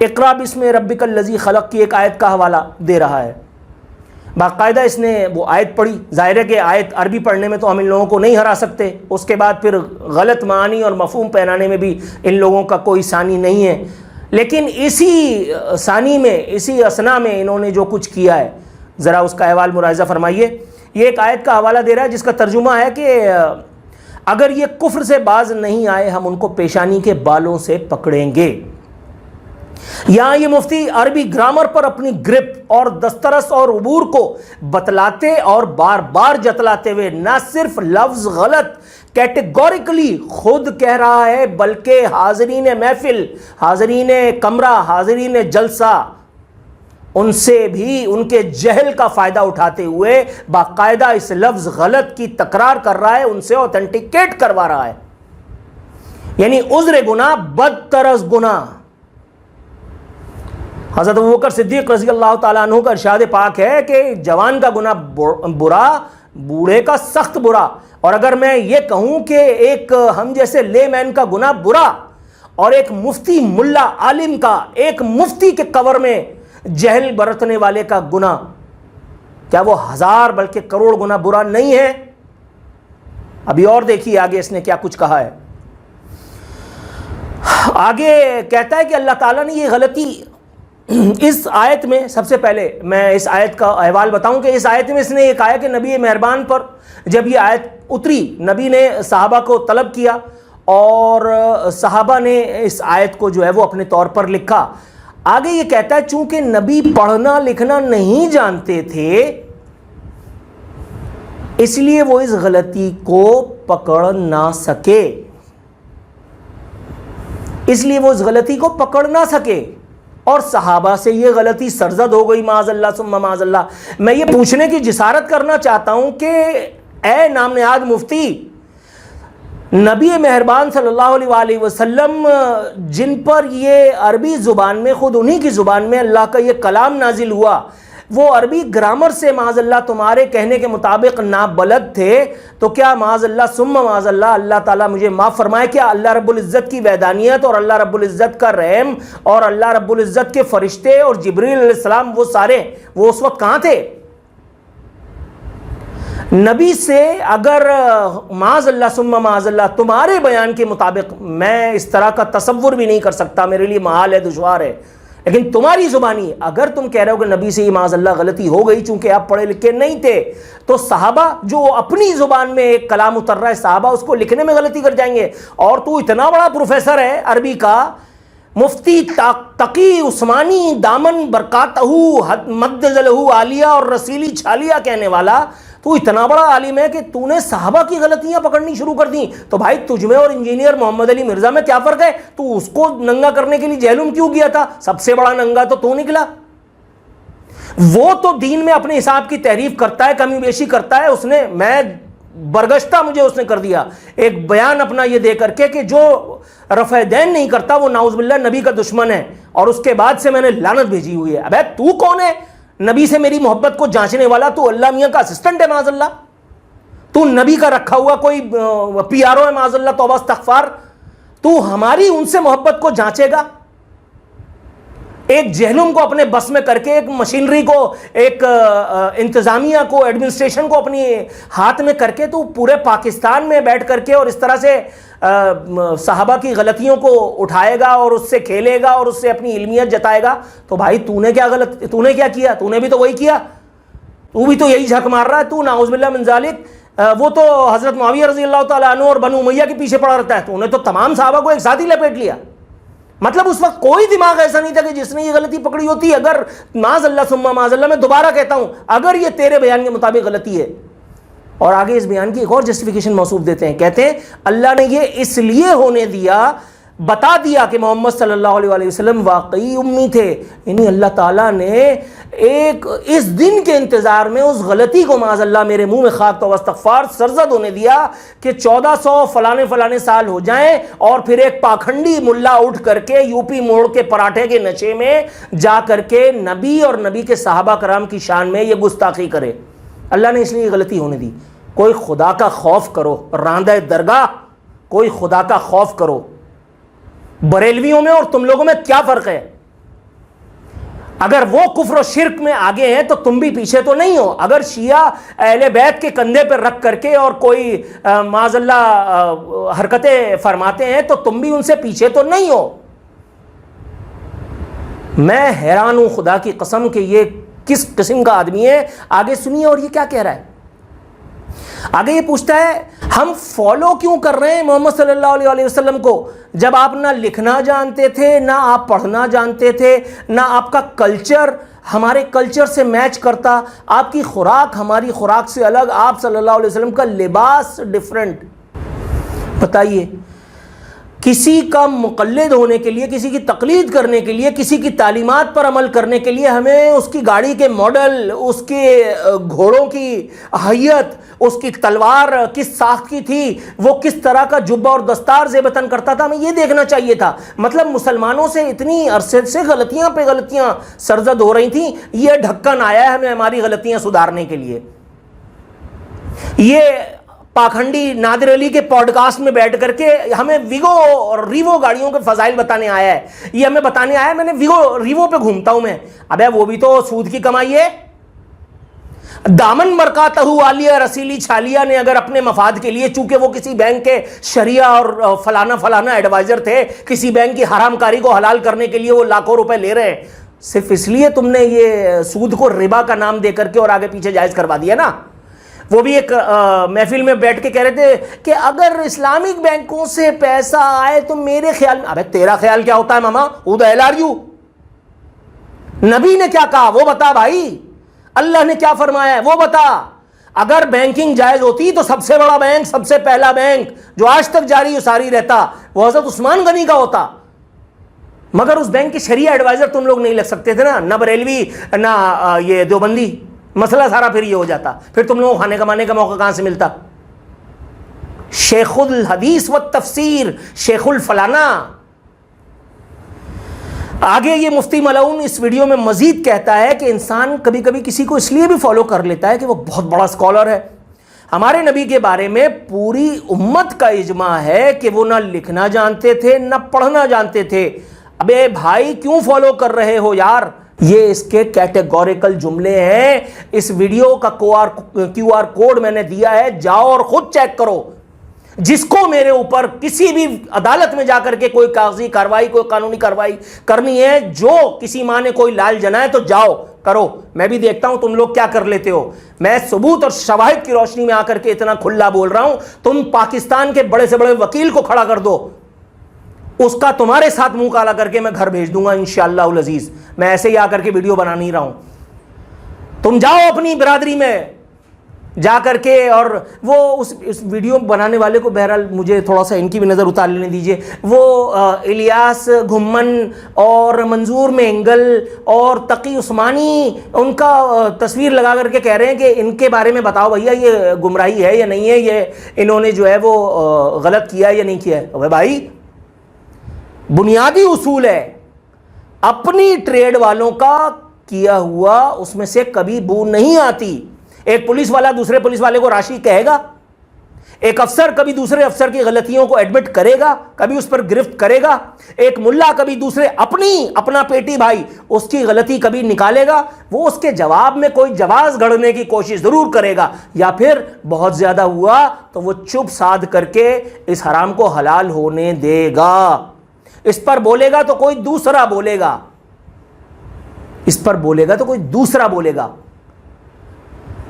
اقرا بسم ربک الذی خلق کی ایک آیت کا حوالہ دے رہا ہے. باقاعدہ اس نے وہ آیت پڑھی. ظاہر ہے کہ آیت عربی پڑھنے میں تو ہم ان لوگوں کو نہیں ہرا سکتے, اس کے بعد پھر غلط معانی اور مفہوم پہنانے میں بھی ان لوگوں کا کوئی ثانی نہیں ہے. لیکن اسی ثانی میں, اسی اثنا میں انہوں نے جو کچھ کیا ہے, ذرا اس کا احوال ملاحظہ فرمائیے. یہ ایک آیت کا حوالہ دے رہا ہے جس کا ترجمہ ہے کہ اگر یہ کفر سے باز نہیں آئے ہم ان کو پیشانی کے بالوں سے پکڑیں گے. یہاں یہ مفتی عربی گرامر پر اپنی گرپ اور دسترس اور عبور کو بتلاتے اور بار بار جتلاتے ہوئے نہ صرف لفظ غلط کیٹیگوریکلی خود کہہ رہا ہے, بلکہ حاضرین محفل, حاضرین کمرہ, حاضرین جلسہ, ان سے بھی ان کے جہل کا فائدہ اٹھاتے ہوئے باقاعدہ اس لفظ غلط کی تکرار کر رہا ہے, ان سے اوتھینٹیکیٹ کروا رہا ہے. یعنی عذر گناہ بدتر از گناہ. حضرت ابوبکر صدیق رضی اللہ تعالیٰ عنہ کا ارشاد پاک ہے کہ جوان کا گناہ برا, بوڑھے کا سخت برا. اور اگر میں یہ کہوں کہ ایک ہم جیسے لے مین کا گناہ برا اور ایک مفتی ملا عالم کا, ایک مفتی کے کور میں جہل برتنے والے کا گناہ, کیا وہ ہزار بلکہ کروڑ گنا برا نہیں ہے؟ ابھی اور دیکھیے آگے اس نے کیا کچھ کہا ہے. آگے کہتا ہے کہ اللہ تعالیٰ نے یہ غلطی اس آیت میں, سب سے پہلے میں اس آیت کا احوال بتاؤں کہ اس آیت میں اس نے یہ کہا کہ نبی مہربان پر جب یہ آیت اتری, نبی نے صحابہ کو طلب کیا اور صحابہ نے اس آیت کو جو ہے وہ اپنے طور پر لکھا. آگے یہ کہتا ہے چونکہ نبی پڑھنا لکھنا نہیں جانتے تھے اس لیے وہ اس غلطی کو پکڑ نہ سکے, اس لیے وہ اس غلطی کو پکڑ نہ سکے اور صحابہ سے یہ غلطی سرزد ہو گئی. معاذ اللہ ثم معاذ اللہ. میں یہ پوچھنے کی جسارت کرنا چاہتا ہوں کہ اے نام نہاد مفتی, نبی مہربان صلی اللہ علیہ وآلہ وسلم جن پر یہ عربی زبان میں, خود انہی کی زبان میں اللہ کا یہ کلام نازل ہوا, وہ عربی گرامر سے معاذ اللہ تمہارے کہنے کے مطابق نابلد تھے, تو کیا معاذ اللہ ثم معاذ اللہ, اللہ تعالیٰ مجھے معاف فرمائے, کیا اللہ رب العزت کی وحدانیت اور اللہ رب العزت کا رحم اور اللہ رب العزت کے فرشتے اور جبریل علیہ السلام وہ سارے وہ اس وقت کہاں تھے؟ نبی سے اگر معاذ اللہ ثم معاذ اللہ تمہارے بیان کے مطابق, میں اس طرح کا تصور بھی نہیں کر سکتا, میرے لیے محال ہے, دشوار ہے, لیکن تمہاری زبانی اگر تم کہہ رہے ہو کہ نبی سے یہ معاذ اللہ غلطی ہو گئی چونکہ آپ پڑھے لکھے نہیں تھے, تو صحابہ جو اپنی زبان میں ایک کلام اتر رہا ہے صحابہ اس کو لکھنے میں غلطی کر جائیں گے. اور تو اتنا بڑا پروفیسر ہے عربی کا, مفتی تقی عثمانی دامن برکاتہ مد ذلہ عالیہ اور رسیلی چھالیہ کہنے والا, تو اتنا بڑا عالم ہے کہ تو نے صحابہ کی غلطیاں پکڑنی شروع کر دیں. تو بھائی تجھ میں اور انجینئر محمد علی مرزا میں کیا فرق ہے؟ تو اس کو ننگا کرنے کے لیے جہلم کیوں کیا تھا؟ سب سے بڑا ننگا تو نکلا. وہ تو دین میں اپنے حساب کی تحریف کرتا ہے, کمی بیشی کرتا ہے. اس نے, میں برگشتہ مجھے اس نے کر دیا ایک بیان اپنا یہ دے کر کے کہ جو رفع دین نہیں کرتا وہ نعوذ باللہ نبی کا دشمن ہے, اور اس کے بعد سے میں نے لعنت بھیجی ہوئی ہے. ابے تو کون ہے نبی سے میری محبت کو جانچنے والا؟ تو اللہ میاں کا اسسٹنٹ ہے معاذ اللہ, تو نبی کا رکھا ہوا کوئی پی آر او ہے معاذ اللہ, توبہ استغفار. تو ہماری ان سے محبت کو جانچے گا؟ ایک جہلم کو اپنے بس میں کر کے, ایک مشینری کو, ایک انتظامیہ کو, ایڈمنسٹریشن کو اپنی ہاتھ میں کر کے تو پورے پاکستان میں بیٹھ کر کے اور اس طرح سے صحابہ کی غلطیوں کو اٹھائے گا اور اس سے کھیلے گا اور اس سے اپنی علمیت جتائے گا. تو بھائی تو نے کیا کیا؟ تو نے بھی تو وہی کیا, تو بھی تو یہی جھک مار رہا ہے. تو نعوذ باللہ من ذالک, وہ تو حضرت معاویہ رضی اللہ تعالیٰ عنہ اور بنو امیہ کے پیچھے پڑا رہتا ہے. تو انہیں تو تمام صحابہ کو ایک ساتھ ہی لپیٹ لیا. مطلب اس وقت کوئی دماغ ایسا نہیں تھا کہ جس نے یہ غلطی پکڑی ہوتی. اگر معاذ اللہ ثم معاذ اللہ, میں دوبارہ کہتا ہوں, اگر یہ تیرے بیان کے مطابق غلطی ہے, اور آگے اس بیان کی ایک اور جسٹیفیکیشن موصوف دیتے ہیں, کہتے ہیں اللہ نے یہ اس لیے ہونے دیا, بتا دیا کہ محمد صلی اللہ علیہ وآلہ وسلم واقعی امی تھے. یعنی اللہ تعالیٰ نے ایک اس دن کے انتظار میں اس غلطی کو معاذ اللہ میرے منہ میں خاک تو استغفار سرزد ہونے دیا کہ 1400 فلانے سال ہو جائیں اور پھر ایک پاکھنڈی ملا اٹھ کر کے یو پی موڑ کے پراٹھے کے نشے میں جا کر کے نبی اور نبی کے صحابہ کرام کی شان میں یہ گستاخی کرے. اللہ نے اس لیے یہ غلطی ہونے دی. کوئی خدا کا خوف کرو راندہ درگاہ, کوئی خدا کا خوف کرو. بریلویوں میں اور تم لوگوں میں کیا فرق ہے؟ اگر وہ کفر و شرک میں آگے ہیں تو تم بھی پیچھے تو نہیں ہو. اگر شیعہ اہل بیت کے کندھے پر رکھ کر کے اور کوئی معاذ اللہ حرکتیں فرماتے ہیں تو تم بھی ان سے پیچھے تو نہیں ہو. میں حیران ہوں خدا کی قسم کہ یہ کس قسم کا آدمی ہے. آگے سنیے اور یہ کیا کہہ رہا ہے. آگے یہ پوچھتا ہے ہم فالو کیوں کر رہے ہیں محمد صلی اللہ علیہ وسلم کو جب آپ نہ لکھنا جانتے تھے, نہ آپ پڑھنا جانتے تھے, نہ آپ کا کلچر ہمارے کلچر سے میچ کرتا, آپ کی خوراک ہماری خوراک سے الگ, آپ صلی اللہ علیہ وسلم کا لباس ڈیفرنٹ. بتائیے کسی کا مقلد ہونے کے لیے, کسی کی تقلید کرنے کے لیے, کسی کی تعلیمات پر عمل کرنے کے لیے ہمیں اس کی گاڑی کے ماڈل, اس کے گھوڑوں کی حیت, اس کی تلوار کس ساخت کی تھی, وہ کس طرح کا جبہ اور دستار زیب تن کرتا تھا, ہمیں یہ دیکھنا چاہیے تھا. مطلب مسلمانوں سے اتنی عرصے سے غلطیاں پہ غلطیاں سرزد ہو رہی تھیں, یہ ڈھکن آیا ہے ہمیں ہماری غلطیاں سدھارنے کے لیے. یہ پاکھنڈی نادر علی کے پوڈ کاسٹ میں بیٹھ کر کے ہمیں ویگو اور ریوو گاڑیوں کے فضائل بتانے آیا ہے. یہ ہمیں بتانے آیا ہے میں نے ریوو پہ گھومتا ہوں میں. ابے وہ بھی تو سود کی کمائی ہے. دامن مرکاتہ عالیہ رسیلی چھالیا نے اگر اپنے مفاد کے لیے, چونکہ وہ کسی بینک کے شریعہ اور فلانا ایڈوائزر تھے, کسی بینک کی حرام کاری کو حلال کرنے کے لیے وہ لاکھوں روپے لے رہے ہیں, صرف اس لیے تم نے یہ سود کو ربا کا نام دے کر کے اور آگے پیچھے جائز کروا دیا نا. وہ بھی ایک محفل میں بیٹھ کے کہہ رہے تھے کہ اگر اسلامک بینکوں سے پیسہ آئے تو میرے خیال میں, ابے تیرا خیال کیا ہوتا ہے ماما, who the hell are you؟ نبی نے کیا کہا وہ بتا بھائی, اللہ نے کیا فرمایا ہے وہ بتا. اگر بینکنگ جائز ہوتی تو سب سے بڑا بینک, سب سے پہلا بینک جو آج تک جاری و ساری رہتا وہ حضرت عثمان غنی کا ہوتا. مگر اس بینک کے شریعہ ایڈوائزر تم لوگ نہیں لگ سکتے تھے نا, نہ بریلوی نہ یہ دیوبندی. مسئلہ سارا پھر یہ ہو جاتا, پھر تم لوگوں کو کھانے کمانے کا موقع کہاں سے ملتا. شیخ الحدیث و تفسیر, شیخ الفلانا. آگے یہ مفتی ملعون اس ویڈیو میں مزید کہتا ہے کہ انسان کبھی کبھی کسی کو اس لیے بھی فالو کر لیتا ہے کہ وہ بہت بڑا اسکالر ہے. ہمارے نبی کے بارے میں پوری امت کا اجماع ہے کہ وہ نہ لکھنا جانتے تھے نہ پڑھنا جانتے تھے. ابے بھائی کیوں فالو کر رہے ہو یار. یہ اس کے کیٹیگوریکل جملے ہیں. اس ویڈیو کا کیو آر کوڈ میں نے دیا ہے, جاؤ اور خود چیک کرو. جس کو میرے اوپر کسی بھی عدالت میں جا کر کے کوئی کاغذی کاروائی, کوئی قانونی کاروائی کرنی ہے, جو کسی ماں نے کوئی لال جنا ہے تو جاؤ کرو. میں بھی دیکھتا ہوں تم لوگ کیا کر لیتے ہو. میں ثبوت اور شواہد کی روشنی میں آ کر کے اتنا کھلا بول رہا ہوں. تم پاکستان کے بڑے سے بڑے وکیل کو کھڑا کر دو, اس کا تمہارے ساتھ منہ کالا کر کے میں گھر بھیج دوں گا انشاءاللہ العزیز. میں ایسے ہی آ کر کے ویڈیو بنا نہیں رہا ہوں. تم جاؤ اپنی برادری میں جا کر کے, اور وہ اس ویڈیو بنانے والے کو بہرحال مجھے تھوڑا سا ان کی بھی نظر اتار لینے دیجئے. وہ الیاس گھمن اور منظور مینگل اور تقی عثمانی ان کا تصویر لگا کر کے کہہ رہے ہیں کہ ان کے بارے میں بتاؤ بھیا یہ گمراہی ہے یا نہیں ہے, یہ انہوں نے جو ہے وہ غلط کیا یا نہیں کیا ہے. اوے بھائی بنیادی اصول ہے, اپنی ٹریڈ والوں کا کیا ہوا اس میں سے کبھی بو نہیں آتی. ایک پولیس والا دوسرے پولیس والے کو راشی کہے گا, ایک افسر کبھی دوسرے افسر کی غلطیوں کو ایڈمٹ کرے گا, کبھی اس پر گرفت کرے گا, ایک ملا کبھی دوسرے اپنا پیٹی بھائی اس کی غلطی کبھی نکالے گا, وہ اس کے جواب میں کوئی جواز گھڑنے کی کوشش ضرور کرے گا, یا پھر بہت زیادہ ہوا تو وہ چپ سادھ کر کے اس حرام کو حلال ہونے دے گا. اس پر بولے گا تو کوئی دوسرا بولے گا, اس پر بولے گا تو کوئی دوسرا بولے گا.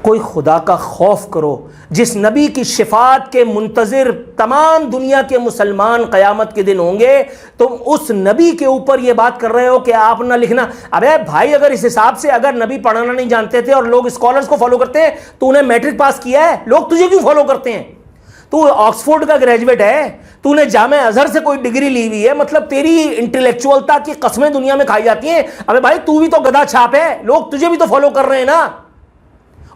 کوئی خدا کا خوف کرو. جس نبی کی شفاعت کے منتظر تمام دنیا کے مسلمان قیامت کے دن ہوں گے, تم اس نبی کے اوپر یہ بات کر رہے ہو کہ آپ نہ لکھنا. ابے بھائی اگر اس حساب سے اگر نبی پڑھنا نہیں جانتے تھے اور لوگ اسکالرز کو فالو کرتے ہیں, تو انہیں میٹرک پاس کیا ہے, لوگ تجھے کیوں فالو کرتے ہیں؟ تو آکسفورڈ کا گریجویٹ ہے, تو نے جامعہ ازہر سے کوئی ڈگری لی ہوئی ہے, مطلب تیری انٹلیکچوئلتا کی قسمیں دنیا میں کھائی جاتی ہیں. ابے بھائی تو بھی تو گدھا چھاپ ہے, لوگ تجھے بھی تو فالو کر رہے ہیں نا.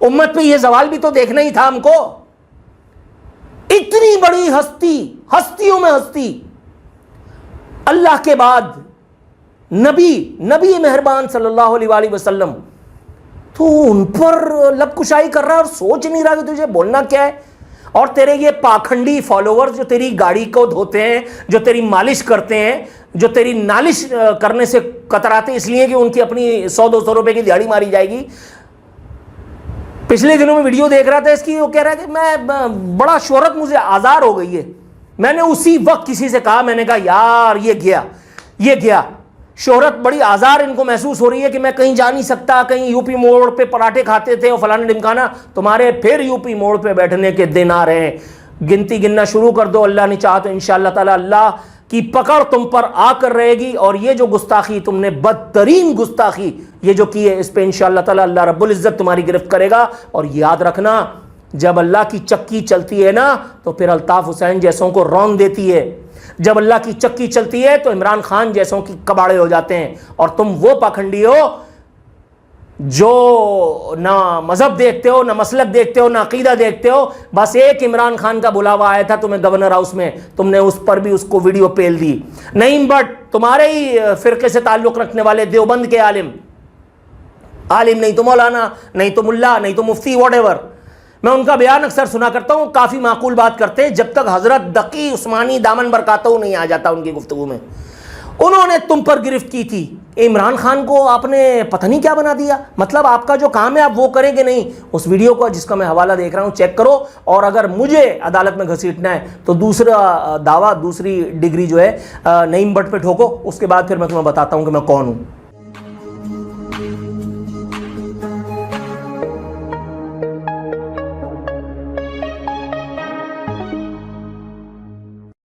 امت پہ یہ زوال بھی تو دیکھنا ہی تھا ہم کو. اتنی بڑی ہستی, ہستیوں میں ہستی, اللہ کے بعد نبی مہربان صلی اللہ علیہ وآلہ وسلم, تو ان پر لب کشائی کر رہا ہے اور سوچ نہیں رہا کہ تجھے بولنا کیا ہے. اور تیرے یہ پاکھنڈی فالوور جو تیری گاڑی کو دھوتے ہیں, جو تیری مالش کرتے ہیں, جو تیری نالش کرنے سے کتراتے ہیں اس لیے کہ ان کی اپنی 100-200 روپے کی دیہڑی ماری جائے گی. پچھلے دنوں میں ویڈیو دیکھ رہا تھا اس کی, وہ کہہ رہا ہے کہ میں بڑا شہرت مجھے آزار ہو گئی ہے. میں نے اسی وقت کسی سے کہا, میں نے کہا یار یہ گیا شہرت بڑی آزار ان کو محسوس ہو رہی ہے کہ میں کہیں جا نہیں سکتا, کہیں یو پی موڑ پہ پراٹھے کھاتے تھے اور فلانا ڈمکانا. تمہارے پھر یو پی موڑ پہ بیٹھنے کے دن آ رہے ہیں. گنتی گننا شروع کر دو, اللہ نے چاہا تو انشاءاللہ تعالی اللہ کی پکڑ تم پر آ کر رہے گی. اور یہ جو گستاخی تم نے, بدترین گستاخی یہ جو کی ہے, اس پہ انشاءاللہ تعالی اللہ رب العزت تمہاری گرفت کرے گا. اور یاد رکھنا, جب اللہ کی چکی چلتی ہے نا تو پھر الطاف حسین جیسوں کو رون دیتی ہے. جب اللہ کی چکی چلتی ہے تو عمران خان جیسوں کی کباڑے ہو جاتے ہیں. اور تم وہ پاکھنڈی ہو جو نہ مذہب دیکھتے ہو, نہ مسلک دیکھتے ہو, نہ عقیدہ دیکھتے ہو. بس ایک عمران خان کا بلاوا آیا تھا تمہیں گورنر ہاؤس میں, تم نے اس پر بھی اس کو ویڈیو پیل دی. نعیم بٹ تمہارے ہی فرقے سے تعلق رکھنے والے دیوبند کے عالم نہیں تو مولانا, نہیں تو ملا, نہیں تو مفتی, واٹ ایور, میں ان کا بیان اکثر سنا کرتا ہوں, کافی معقول بات کرتے ہیں جب تک حضرت دقی عثمانی دامن برکاتہ نہیں آ جاتا ان کی گفتگو میں. انہوں نے تم پر گرفت کی تھی. عمران خان کو آپ نے پتہ نہیں کیا بنا دیا. مطلب آپ کا جو کام ہے آپ وہ کریں گے نہیں. اس ویڈیو کو جس کا میں حوالہ دیکھ رہا ہوں چیک کرو, اور اگر مجھے عدالت میں گھسیٹنا ہے تو دوسرا دعویٰ, دوسری ڈگری جو ہے نعیم بٹ پہ ٹھوکو, اس کے بعد پھر میں تمہیں بتاتا ہوں کہ میں کون ہوں.